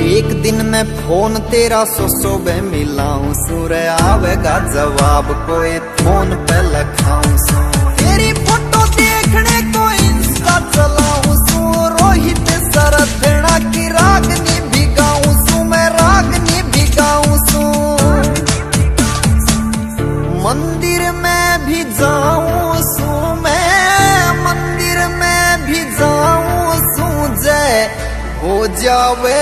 एक दिन मैं फोन तेरा सो बे मिलाऊं सूर आवेगा जवाब कोई फोन पे लखाऊं सू तेरी फोटो देखने को इंस्टा चलाऊं सू रोहित सरथना की रागनी भी गाऊं सू मैं रागनी भी गाऊं सू मंदिर में भी जाऊं सू मैं मंदिर में भी जाऊं सू जय हो जावे